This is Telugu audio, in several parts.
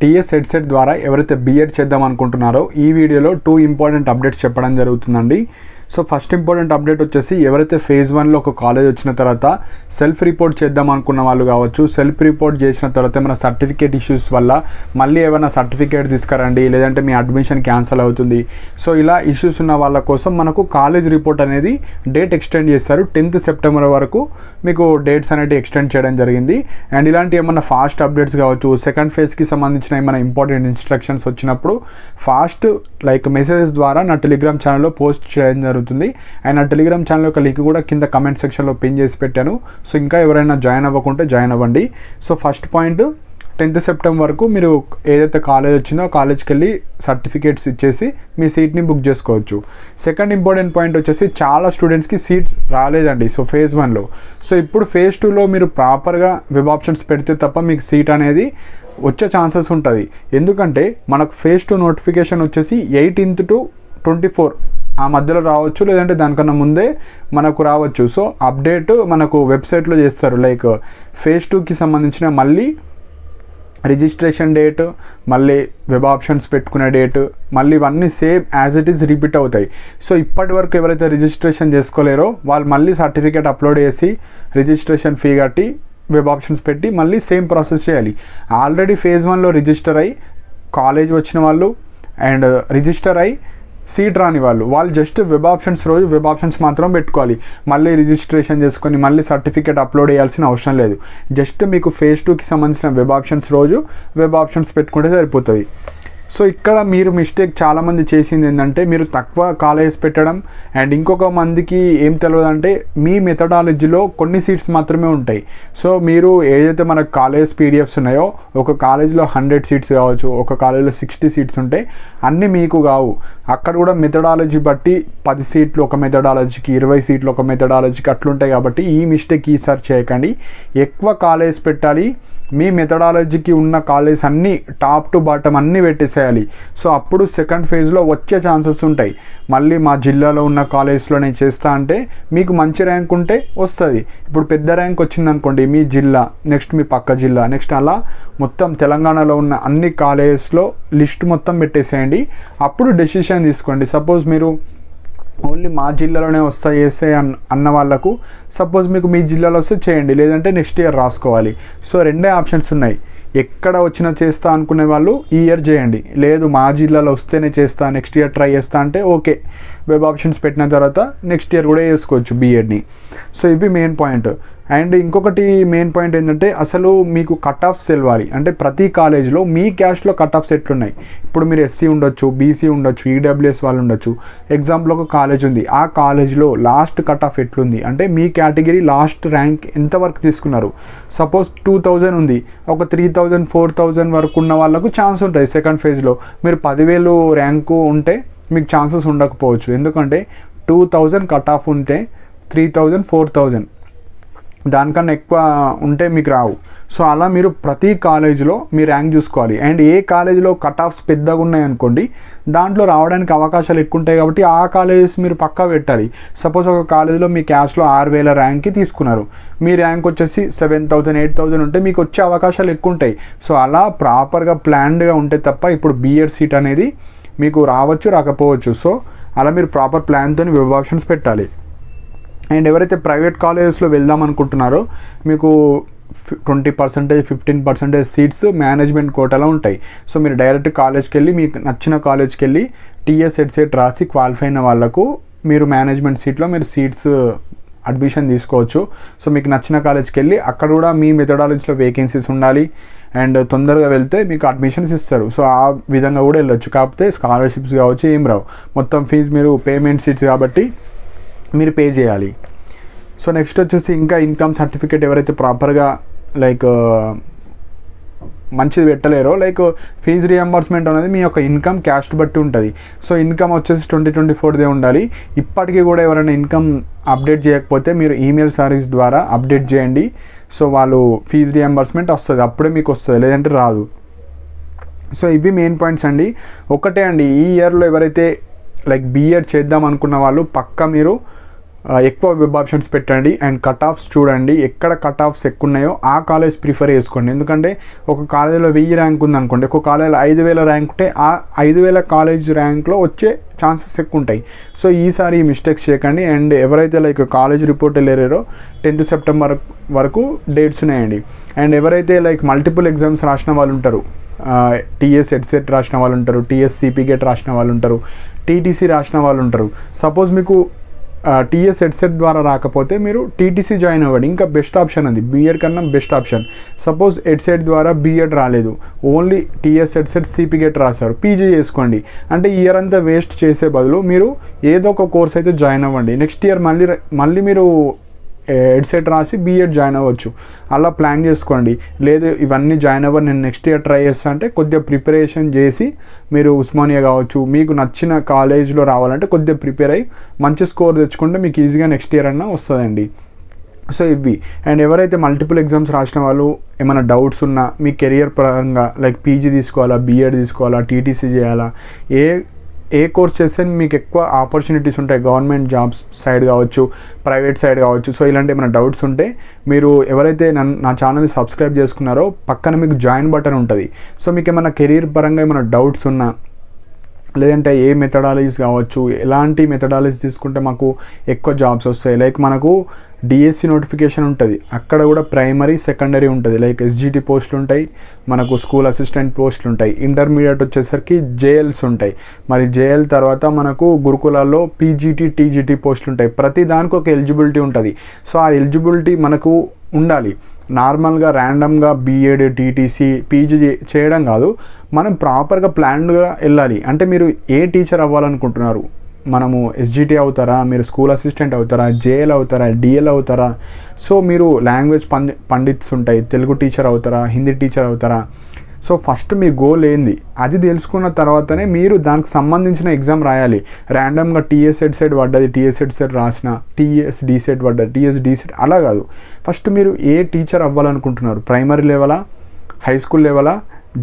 టీఎస్ హెడ్సెట్ ద్వారా ఎవరైతే బీఎడ్ చేద్దాం అనుకుంటున్నారో ఈ వీడియోలో 2 ఇంపార్టెంట్ అప్డేట్స్ చెప్పడం జరుగుతుందండి. సో ఫస్ట్ ఇంపార్టెంట్ అప్డేట్ వచ్చేసి ఎవరైతే ఫేజ్ 1లో ఒక కాలేజ్ వచ్చిన తర్వాత సెల్ఫ్ రిపోర్ట్ చేద్దాం అనుకున్న వాళ్ళు కావచ్చు, సెల్ఫ్ రిపోర్ట్ చేసిన తర్వాత మన సర్టిఫికేట్ ఇష్యూస్ వల్ల మళ్ళీ ఏమైనా సర్టిఫికేట్ తీసుకురండి, లేదంటే మీ అడ్మిషన్ క్యాన్సిల్ అవుతుంది. సో ఇలా ఇష్యూస్ ఉన్న వాళ్ళ కోసం మనకు కాలేజ్ రిపోర్ట్ అనేది డేట్ ఎక్స్టెండ్ చేశారు. 10th సెప్టెంబర్ వరకు మీకు డేట్స్ అనేవి ఎక్స్టెండ్ చేయడం జరిగింది. అండ్ ఇలాంటి ఏమన్నా ఫాస్ట్ అప్డేట్స్ కావచ్చు, సెకండ్ ఫేజ్కి సంబంధించిన ఏమైనా ఇంపార్టెంట్ ఇన్స్ట్రక్షన్స్ వచ్చినప్పుడు ఫాస్ట్ మెసేజెస్ ద్వారా నా టెలిగ్రామ్ ఛానల్లో పోస్ట్ చేయడం జరుగుతుంది. అండ్ నా టెలిగ్రామ్ ఛానల్ యొక్క లింక్ కూడా కింద కమెంట్ సెక్షన్లో పిన్ చేసి పెట్టాను. సో ఇంకా ఎవరైనా జాయిన్ అవ్వకుంటే జాయిన్ అవ్వండి. So first point, 10th September వరకు మీరు ఏదైతే కాలేజ్ వచ్చిందో కాలేజ్కి వెళ్ళి సర్టిఫికేట్స్ ఇచ్చేసి మీ సీట్ని బుక్ చేసుకోవచ్చు. సెకండ్ ఇంపార్టెంట్ పాయింట్ వచ్చేసి చాలా స్టూడెంట్స్కి సీట్ రాలేదండి. సో ఫేజ్ 1లో. సో ఇప్పుడు ఫేజ్ 2లో మీరు ప్రాపర్గా వెబ్ ఆప్షన్స్ పెడితే తప్ప మీకు సీట్ అనేది వచ్చే ఛాన్సెస్ ఉంటుంది. ఎందుకంటే మనకు ఫేజ్ 2 నోటిఫికేషన్ వచ్చేసి 18th to 24 ఆ మధ్యలో రావచ్చు, లేదంటే దానికన్నా ముందే మనకు రావచ్చు. సో అప్డేట్ మనకు వెబ్సైట్లో చేస్తారు. లైక్ ఫేజ్ 2కి సంబంధించిన మళ్ళీ రిజిస్ట్రేషన్ డేట్, మళ్ళీ వెబ్ ఆప్షన్స్ పెట్టుకునే డేట్, మళ్ళీ ఇవన్నీ same as it is repeat అవుతాయి. సో ఇప్పటి వరకు ఎవరైతే రిజిస్ట్రేషన్ చేసుకోలేరో వాళ్ళు మళ్ళీ సర్టిఫికేట్ అప్లోడ్ చేసి రిజిస్ట్రేషన్ ఫీ కట్టి వెబ్ ఆప్షన్స్ పెట్టి మళ్ళీ సేమ్ ప్రాసెస్ చేయాలి. ఆల్రెడీ ఫేజ్ 1లో రిజిస్టర్ అయ్యి కాలేజ్ వచ్చిన వాళ్ళు అండ్ రిజిస్టర్ అయ్యి సీట్ రాని వాళ్ళు జస్ట్ వెబ్ ఆప్షన్స్ రోజు వెబ్ ఆప్షన్స్ మాత్రం పెట్టుకోవాలి. మళ్ళీ రిజిస్ట్రేషన్ చేసుకొని మళ్ళీ సర్టిఫికేట్ అప్లోడ్ చేయాల్సిన అవసరం లేదు. జస్ట్ మీకు ఫేజ్ 2కి సంబంధించిన వెబ్ ఆప్షన్స్ రోజు వెబ్ ఆప్షన్స్ పెట్టుకుంటే సరిపోతుంది. సో ఇక్కడ మీరు మిస్టేక్ చాలామంది చేసింది ఏంటంటే మీరు తక్కువ కాలేజెస్ పెట్టడం, అండ్ ఇంకొక మందికి ఏం తెలియదంటే మీ మెథడాలజీలో కొన్ని సీట్స్ మాత్రమే ఉంటాయి. సో మీరు ఏదైతే మనకు కాలేజ్ పీడిఎఫ్స్ ఉన్నాయో ఒక కాలేజ్లో 100 సీట్స్ కావచ్చు, ఒక కాలేజ్లో 60 సీట్స్ ఉంటాయి, అన్నీ మీకు కావు. అక్కడ కూడా మెథడాలజీ బట్టి 10 సీట్లు ఒక మెథడాలజీకి, 20 సీట్లు ఒక మెథడాలజీకి అట్లుంటాయి. కాబట్టి ఈ మిస్టేక్ ఈసారి చేయకండి. ఎక్కువ కాలేజ్ పెట్టాలి. మీ మెథడాలజీకి ఉన్న కాలేజ్ అన్నీ టాప్ టు బాటమ్ అన్నీ పెట్టేసేయాలి. సో అప్పుడు సెకండ్ ఫేజ్లో వచ్చే ఛాన్సెస్ ఉంటాయి. మళ్ళీ మా జిల్లాలో ఉన్న కాలేజ్లో నేను చేస్తా అంటే మీకు మంచి ర్యాంక్ ఉంటే వస్తుంది. ఇప్పుడు పెద్ద ర్యాంక్ వచ్చిందనుకోండి మీ జిల్లా, నెక్స్ట్ మీ పక్క జిల్లా, నెక్స్ట్ అలా మొత్తం తెలంగాణలో ఉన్న అన్ని కాలేజెస్లో లిస్ట్ మొత్తం పెట్టేసేయండి. అప్పుడు డెసిషన్ తీసుకోండి. సపోజ్ మీరు ఓన్లీ మా జిల్లాలోనే వస్తాయి చేసే అన్న వాళ్ళకు సపోజ్ మీకు మీ జిల్లాలో వస్తే చేయండి, లేదంటే నెక్స్ట్ ఇయర్ రాసుకోవాలి. సో 2 ఆప్షన్స్ ఉన్నాయి. ఎక్కడ వచ్చినా చేస్తా అనుకునే వాళ్ళు ఈ ఇయర్ చేయండి. లేదు మా జిల్లాలో వస్తేనే చేస్తా, నెక్స్ట్ ఇయర్ ట్రై చేస్తా అంటే ఓకే, వెబ్ ఆప్షన్స్ పెట్టిన తర్వాత నెక్స్ట్ ఇయర్ కూడా చేసుకోవచ్చు బీఎడ్ని. సో ఇవి మెయిన్ పాయింట్. అండ్ ఇంకొకటి మెయిన్ పాయింట్ ఏంటంటే అసలు మీకు కట్ ఆఫ్స్ తెలవాలి. అంటే ప్రతి కాలేజ్లో మీ క్యాస్ట్లో కట్ ఆఫ్స్ ఎట్లున్నాయి. ఇప్పుడు మీరు ఎస్సీ ఉండొచ్చు, బీసీ ఉండొచ్చు, ఈడబ్ల్యూఎస్ వాళ్ళు ఉండొచ్చు. ఎగ్జాంపుల్ ఒక కాలేజ్ ఉంది, ఆ కాలేజ్లో లాస్ట్ కట్ ఆఫ్ ఎట్లుంది అంటే మీ కేటగిరీ లాస్ట్ ర్యాంక్ ఎంతవరకు తీసుకున్నారు. సపోజ్ 2000 ఉంది, ఒక 3000 4000 వరకు ఉన్న వాళ్ళకు ఛాన్స్ ఉంటుంది సెకండ్ ఫేజ్లో. మీరు 10,000 ర్యాంకు ఉంటే మీకు ఛాన్సెస్ ఉండకపోవచ్చు. ఎందుకంటే 2000 కట్ ఆఫ్ ఉంటే 3000 4000 దానికన్నా ఎక్కువ ఉంటే మీకు రావు. సో అలా మీరు ప్రతి కాలేజీలో మీ ర్యాంక్ చూసుకోవాలి. అండ్ ఏ కాలేజీలో కట్ ఆఫ్స్ పెద్దగా ఉన్నాయనుకోండి దాంట్లో రావడానికి అవకాశాలు ఎక్కువ ఉంటాయి. కాబట్టి ఆ కాలేజెస్ మీరు పక్కా పెట్టాలి. సపోజ్ ఒక కాలేజీలో మీ క్యాస్ట్లో 6000 ర్యాంక్కి తీసుకున్నారు, మీ ర్యాంక్ వచ్చేసి 7000 8000 ఉంటే మీకు వచ్చే అవకాశాలు ఎక్కువ ఉంటాయి. సో అలా ప్రాపర్గా ప్లాన్డ్గా ఉంటే తప్ప ఇప్పుడు బీఎడ్ సీట్ అనేది మీకు రావచ్చు రాకపోవచ్చు. సో అలా మీరు ప్రాపర్ ప్లాన్తో వెబ్ ఆప్షన్స్ పెట్టాలి. అండ్ ఎవరైతే ప్రైవేట్ కాలేజెస్లో వెళ్దాం అనుకుంటున్నారో మీకు 20% 15% సీట్స్ మేనేజ్మెంట్ కోటాలో ఉంటాయి. సో మీరు డైరెక్ట్ కాలేజ్కి వెళ్ళి మీకు నచ్చిన కాలేజ్కి వెళ్ళి టీఎస్ హెడ్సెట్ రాసి క్వాలిఫై అయిన వాళ్ళకు మీరు మేనేజ్మెంట్ సీట్లో మీరు సీట్స్ అడ్మిషన్ తీసుకోవచ్చు. సో మీకు నచ్చిన కాలేజ్కి వెళ్ళి అక్కడ కూడా మీ మెథడాలజీలో వేకెన్సీస్ ఉండాలి అండ్ తొందరగా వెళ్తే మీకు అడ్మిషన్స్ ఇస్తారు. సో ఆ విధంగా కూడా వెళ్ళొచ్చు. కాకపోతే స్కాలర్షిప్స్ కావచ్చు ఏం రావు, మొత్తం ఫీజు మీరు పేమెంట్ సీట్స్ కాబట్టి మీరు పే చేయాలి. సో నెక్స్ట్ వచ్చేసి ఇంకా ఇన్కమ్ సర్టిఫికేట్ ఎవరైతే ప్రాపర్గా లైక్ మంచిది పెట్టలేరో, లైక్ ఫీజు రియంబర్స్మెంట్ అనేది మీ యొక్క ఇన్కమ్ క్యాస్ట్ బట్టి ఉంటుంది. సో ఇన్కమ్ వచ్చేసి 2024దే ఉండాలి. ఇప్పటికీ కూడా ఎవరైనా ఇన్కమ్ అప్డేట్ చేయకపోతే మీరు ఈమెయిల్ సర్వీస్ ద్వారా అప్డేట్ చేయండి. సో వాళ్ళు ఫీజు రియంబర్స్మెంట్ వస్తుంది, అప్పుడే మీకు వస్తుంది, లేదంటే రాదు. సో ఇవి మెయిన్ పాయింట్స్ అండి. ఒకటే అండి, ఈ ఇయర్లో ఎవరైతే లైక్ బీఎడ్ చేద్దాం అనుకున్న వాళ్ళు పక్కా మీరు ఎక్కువ వెబ్ ఆప్షన్స్ పెట్టండి అండ్ కట్ ఆఫ్స్ చూడండి. ఎక్కడ కట్ ఆఫ్స్ ఎక్కువ ఉన్నాయో ఆ కాలేజ్ ప్రిఫర్ చేసుకోండి. ఎందుకంటే ఒక కాలేజీలో 1000 ర్యాంక్ ఉందనుకోండి, ఒక కాలేజీలో 5000 ర్యాంక్ ఉంటే ఆ 5000 కాలేజ్ ర్యాంక్లో వచ్చే ఛాన్సెస్ ఎక్కువ ఉంటాయి. సో ఈసారి ఈ మిస్టేక్స్ చేయకండి. అండ్ ఎవరైతే లైక్ కాలేజ్ రిపోర్ట్ వెళ్ళారో 10th సెప్టెంబర్ వరకు డేట్స్ ఉన్నాయండి. అండ్ ఎవరైతే లైక్ మల్టిపుల్ ఎగ్జామ్స్ రాసిన వాళ్ళు ఉంటారు, టీఎస్ ఎడ్సెట్ రాసిన వాళ్ళు ఉంటారు, టీఎస్ సిపి గేట్ రాసిన వాళ్ళు ఉంటారు, టీటీసీ రాసిన వాళ్ళు ఉంటారు. సపోజ్ మీకు టీఎస్ ఎడ్సెట్ ద్వారా రాకపోతే మీరు టీటీసీ జాయిన్ అవ్వండి, ఇంకా బెస్ట్ ఆప్షన్ అది, బీఎడ్ కన్నా బెస్ట్ ఆప్షన్. సపోజ్ ఎడ్సెట్ ద్వారా బీఎడ్ రాలేదు, only TS EdCET CP gate రాశారు, పీజీ చేసుకోండి. అంటే ఇయర్ అంతా వేస్ట్ చేసే బదులు మీరు ఏదో ఒక కోర్స్ అయితే జాయిన్ అవ్వండి. నెక్స్ట్ ఇయర్ మళ్ళీ మీరు ఎడ్సెట్ రాసి బీఎడ్ జాయిన్ అవ్వచ్చు. అలా ప్లాన్ చేసుకోండి. లేదు ఇవన్నీ జాయిన్ అవ్వ నేను నెక్స్ట్ ఇయర్ ట్రై చేస్తా అంటే కొద్దిగా ప్రిపరేషన్ చేసి మీరు ఉస్మానియా కావచ్చు, మీకు నచ్చిన కాలేజ్లో రావాలంటే కొద్దిగా ప్రిపేర్ అయ్యి మంచి స్కోర్ తెచ్చుకుంటే మీకు ఈజీగా నెక్స్ట్ ఇయర్ అన్నా వస్తుందండి. సో ఇవి. అండ్ ఎవరైతే మల్టిపుల్ ఎగ్జామ్స్ రాసిన వాళ్ళు ఏమైనా డౌట్స్ ఉన్నా మీ కెరియర్ పరంగా లైక్ పీజీ తీసుకోవాలా, బీఎడ్ తీసుకోవాలా, టీటీసీ చేయాలా, ఏ కోర్స్ చేస్తే మీకు ఎక్కువ ఆపర్చునిటీస్ ఉంటాయి, గవర్నమెంట్ జాబ్స్ సైడ్ కావచ్చు, ప్రైవేట్ సైడ్ కావచ్చు. సో ఇలాంటి ఏమైనా డౌట్స్ ఉంటే మీరు ఎవరైతే నా ఛానల్ని సబ్స్క్రైబ్ చేసుకున్నారో పక్కన మీకు జాయిన్ బటన్ ఉంటుంది. సో మీకు ఏమైనా కెరీర్ పరంగా ఏమైనా డౌట్స్ ఉన్నా, లేదంటే ఏ మెథడాలజీస్ కావచ్చు, ఎలాంటి మెథడాలజీ తీసుకుంటే మాకు ఎక్కువ జాబ్స్ వస్తాయి, లైక్ మనకు డిఎస్సి నోటిఫికేషన్ ఉంటుంది, అక్కడ కూడా ప్రైమరీ సెకండరీ ఉంటుంది, లైక్ ఎస్జిటి పోస్టులు ఉంటాయి, మనకు స్కూల్ అసిస్టెంట్ పోస్టులు ఉంటాయి, ఇంటర్మీడియట్ వచ్చేసరికి జేఎల్స్ ఉంటాయి, మరి జేఎల్ తర్వాత మనకు గురుకులాల్లో పీజీటీ టీజీటీ పోస్టులు ఉంటాయి. ప్రతి దానికి ఒక ఎలిజిబిలిటీ ఉంటుంది. సో ఆ ఎలిజిబిలిటీ మనకు ఉండాలి. నార్మల్గా ర్యాండమ్గా బీఎడ్ టీటీసీ పీజీ చేయడం కాదు, మనం ప్రాపర్గా ప్లాన్డ్గా వెళ్ళాలి. అంటే మీరు ఏ టీచర్ అవ్వాలనుకుంటున్నారు, మనము ఎస్జిటి అవుతారా, మీరు స్కూల్ అసిస్టెంట్ అవుతారా, జేఎల్ అవుతారా, డిఎల్ అవుతారా, సో మీరు లాంగ్వేజ్ పండిట్స్ ఉంటాయి, తెలుగు టీచర్ అవుతారా, హిందీ టీచర్ అవుతారా. సో ఫస్ట్ మీ గోల్ ఏంది అది తెలుసుకున్న తర్వాతనే మీరు దానికి సంబంధించిన ఎగ్జామ్ రాయాలి. ర్యాండమ్గా టీఎస్ ఎడ్సెట్ పడ్డది, టీఎస్ ఎడ్సెట్ రాసిన, టీఎస్ డీసెట్ పడ్డది, టీఎస్ డీసెట్ అలా కాదు. ఫస్ట్ మీరు ఏ టీచర్ అవ్వాలనుకుంటున్నారు, ప్రైమరీ లెవెలా, హై స్కూల్ లెవెలా,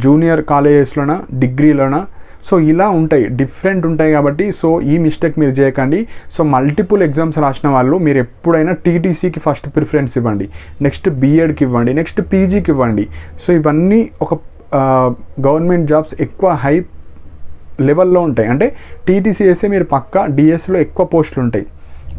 జూనియర్ కాలేజెస్లోనా, డిగ్రీలోనా, సో ఇలా ఉంటాయి, డిఫరెంట్ ఉంటాయి. కాబట్టి సో ఈ మిస్టేక్ మీరు చేయకండి. సో మల్టిపుల్ ఎగ్జామ్స్ రాసిన వాళ్ళు మీరు ఎప్పుడైనా టీటీసీకి ఫస్ట్ ప్రిఫరెన్స్ ఇవ్వండి, నెక్స్ట్ బీఎడ్కి ఇవ్వండి, నెక్స్ట్ పీజీకి ఇవ్వండి. సో ఇవన్నీ ఒక గవర్నమెంట్ జాబ్స్ ఎక్కువ హై లెవెల్లో ఉంటాయి. అంటే టీటీసీ వేస్తే మీరు పక్కా డిఎస్లో ఎక్కువ పోస్టులు ఉంటాయి,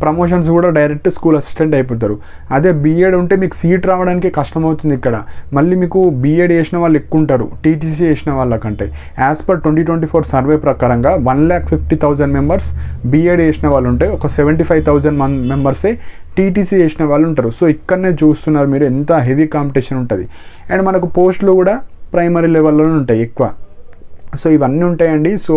ప్రమోషన్స్ కూడా డైరెక్ట్ స్కూల్ అసిస్టెంట్ అయిపోతారు. అదే బీఎడ్ ఉంటే మీకు సీట్ రావడానికి కష్టమవుతుంది. ఇక్కడ మళ్ళీ మీకు బీఎడ్ చేసిన వాళ్ళు ఎక్కువ ఉంటారు టీటీసీ చేసిన వాళ్ళకంటే. యాజ్ పర్ 2024 సర్వే ప్రకారంగా 1,50,000 మెంబర్స్ బీఎడ్ చేసిన వాళ్ళు ఉంటే ఒక 75,000 మెంబర్సే టీటీసీ చేసిన వాళ్ళు ఉంటారు. సో ఇక్కడనే చూస్తున్నారు మీరు ఎంత హెవీ కాంపిటీషన్ ఉంటుంది. అండ్ మనకు పోస్టులు కూడా ప్రైమరీ లెవెల్లోనే ఉంటాయి ఎక్కువ. సో ఇవన్నీ ఉంటాయండి. సో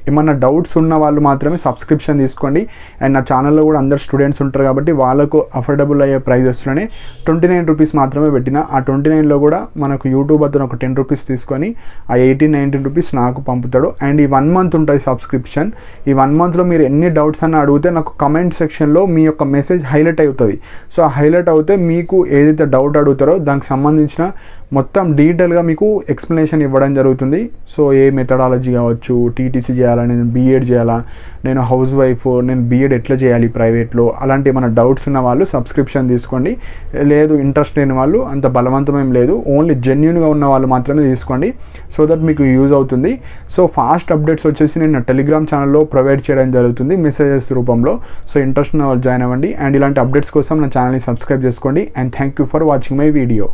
ఏమన్నా డౌట్స్ ఉన్న వాళ్ళు మాత్రమే సబ్స్క్రిప్షన్ తీసుకోండి. అండ్ నా ఛానల్లో కూడా అందరు స్టూడెంట్స్ ఉంటారు కాబట్టి వాళ్ళకు అఫోర్డబుల్ అయ్యే ప్రైజెస్లోనే 29 రూపీస్ మాత్రమే పెట్టిన. ఆ 29లో కూడా మనకు యూట్యూబ్ అతను ఒక 10 రూపీస్ తీసుకొని ఆ 18-19 రూపీస్ నాకు పంపుతాడు. అండ్ ఈ 1 మంత్ ఉంటుంది సబ్స్క్రిప్షన్. ఈ 1 మంత్లో మీరు ఎన్ని డౌట్స్ అన్న అడిగితే నాకు కమెంట్ సెక్షన్లో మీ యొక్క మెసేజ్ హైలైట్ అవుతుంది. సో ఆ హైలైట్ అవుతే మీకు ఏదైతే డౌట్ అడుగుతారో దానికి సంబంధించిన మొత్తం డీటెయిల్గా మీకు ఎక్స్ప్లెనేషన్ ఇవ్వడం జరుగుతుంది. సో ఏ మెథడాలజీ కావచ్చు, టీటీసీ చేయాలా, నేను బీఎడ్ చేయాలా, నేను హౌస్ వైఫ్, నేను బీఎడ్ ఎట్లా చేయాలి ప్రైవేట్లో, అలాంటి ఏమైనా డౌట్స్ ఉన్న వాళ్ళు సబ్స్క్రిప్షన్ తీసుకోండి. లేదు ఇంట్రెస్ట్ లేని వాళ్ళు, అంత బలవంతమేం లేదు, ఓన్లీ జెన్యూన్గా ఉన్న వాళ్ళు మాత్రమే తీసుకోండి. సో దట్ మీకు యూజ్ అవుతుంది. సో ఫాస్ట్ అప్డేట్స్ వచ్చేసి నేను టెలిగ్రామ్ ఛానల్లో ప్రొవైడ్ చేయడం జరుగుతుంది మెసేజెస్ రూపంలో. సో ఇంట్రెస్ట్ ఉన్న వాళ్ళు జాయిన్ అవ్వండి. అండ్ ఇలాంటి అప్డేట్స్ కోసం నా ఛానల్ని సబ్స్క్రైబ్ చేసుకోండి. And thank you for watching my video.